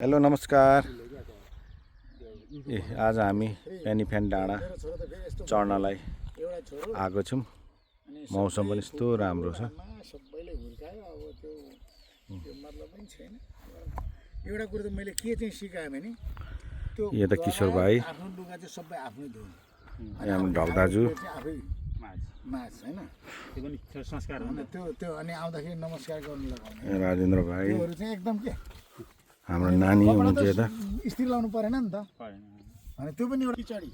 Hello नमस्कार। आज हामी प्यानीफ्यान डाँडा चढ्नलाई आएको छौँ। मौसम पनि यस्तो राम्रो छ। सबैले हुर्कायो अब त्यो मतलब पनि छैन। एउटा कुरा त मैले के चाहिँ सिकाएँ भने त्यो यो त किशोर भाइ, आफ्नो लुगा चाहिँ सबै आफै धुनु। यहाँ ढक दाजु आफै माझ हैन, त्यो पनि संस्कार हो। त्यो अनि आउँदाखेरि नमस्कार गर्नु लगाउने। राजेन्द्र भाइ, त्योहरू चाहिँ एकदम के हाम्रो नानी हुनुहुन्छ यता। स्त्री लाउनु परेन नि त। अनि त्यो पनि एउटा खिचडी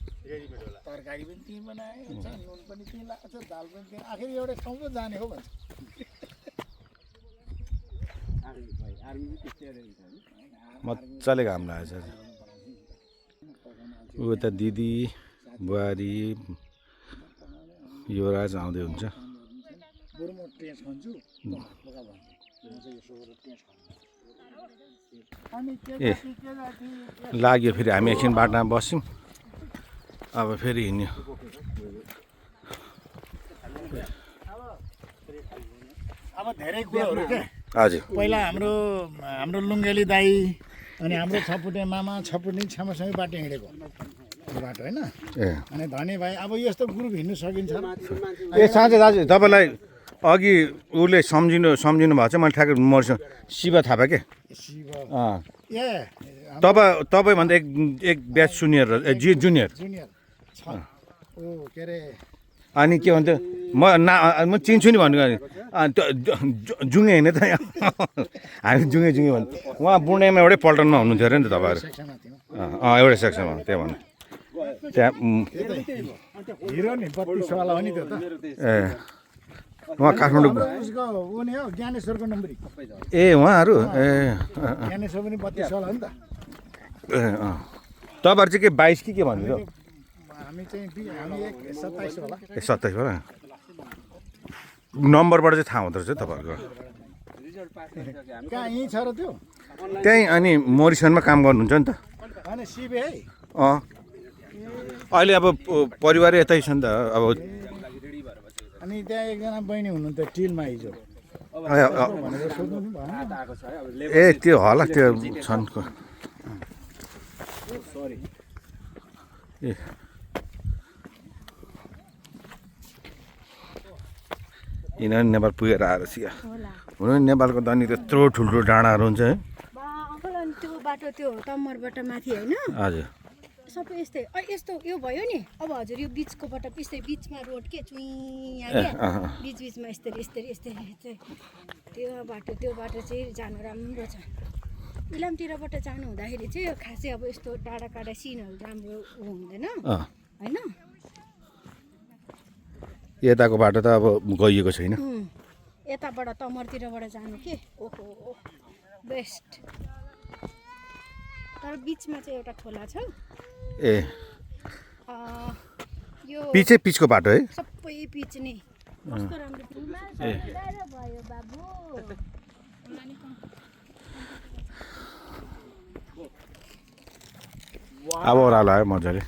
तरकारी पनि त्यही बनाए, नुन पनि त्यही लाग्छ, दाल पनि त्यही, आखिर एउटा ठाउँ पो जाने हो भन्छ। मजाले घाम लागेछ। उता दिदी बुहारी युवराज आउँदै हुन्छ। बरु म टेस्ट खान्छु। ए लाग्यो फेरि हामी एकछिन बाटोमा बस्यौँ, अब फेरि हिँड्यो। अब धेरै कुराहरू के हजुर पहिला हाम्रो लुङ्गेली दाई अनि हाम्रो छपुटे मामा छपुटे छामासँगै बाटो हिँडेको बाटो होइन। ए अनि धनी भाइ अब यस्तो ग्रुप हिँड्नु सकिन्छ। ए साँच्चै दाजु तपाईँलाई अघि उसले सम्झिनु भएको छ। मैले ठ्याक्कै मर्छु शिव थापा के ए तपाईँभन्दा एक ब्याच सुनियर जुनियर जुनियर छ ओ के अरे अनि के भन्छ म चिन्छु नि भन्नु जुङ्गे होइन त हामी जुङ्गे भन्नु। उहाँ बुढेमा एउटै पल्टनमा हुनुहुन्थ्यो अरे नि त तपाईँहरू? एउटै सेक्सनमा त्यही भन्नु त्यहाँ हिरो नि 32 वाला हो नि त्यो त। ए उहाँ काठमाडौँ उसको ऊ नि हो ज्ञानेश्वरको नम्बरी। ए उहाँहरू ए ज्ञानेश्वर पनि 32 वाला हो नि त। ए तपाईँहरू चाहिँ के 22 कि के भन्नु? हामी चाहिँ हामी 27 वाला। ए 27 होला नम्बरबाट चाहिँ थाहा हुँदो रहेछ तपाईँहरूको? कहाँ यहीँ छ र त्यो? त्यहीँ अनि मोरिसनमा काम गर्नुहुन्छ नि त? होइन सिबे है। अहिले अब परिवार यतै छ नि त अब। अनि त्यहाँ एकजना बहिनी हुनुहुन्थ्यो टिलमा हिजो। ए त्यो होला त्यो छन् ए यिनीहरू नेपाल पुगेर आएर सिया हुनु नि। नेपालको त अनि त्यत्रो ठुल्ठुलो डाँडाहरू हुन्छ है। अङ्कल अनि त्यो बाटो त्यो तम्मरबाट माथि होइन हजुर सबै यस्तै यस्तो यो भयो नि। अब हजुर यो बिचकोबाट यस्तै बिचमा रोड के चुइँ क्या बिचमा यस्तै त्यो बाटो चाहिँ जानु राम्रो छ। इलामतिरबाट जानु हुँदाखेरि चाहिँ खासै अब यस्तो टाढा टाढा सिनहरू राम्रो हुँदैन होइन। यताको बाटो त अब गइएको छैन। यताबाट तमरतिरबाट जानु के ओहो बेस्ट। तर बिचमा चाहिँ एउटा खोला छ। ए यो पिचको बाटो है? सबै पिच नै कस्तो राम्रो भयो बाबु। अब ओह्रालो आयो मजाले।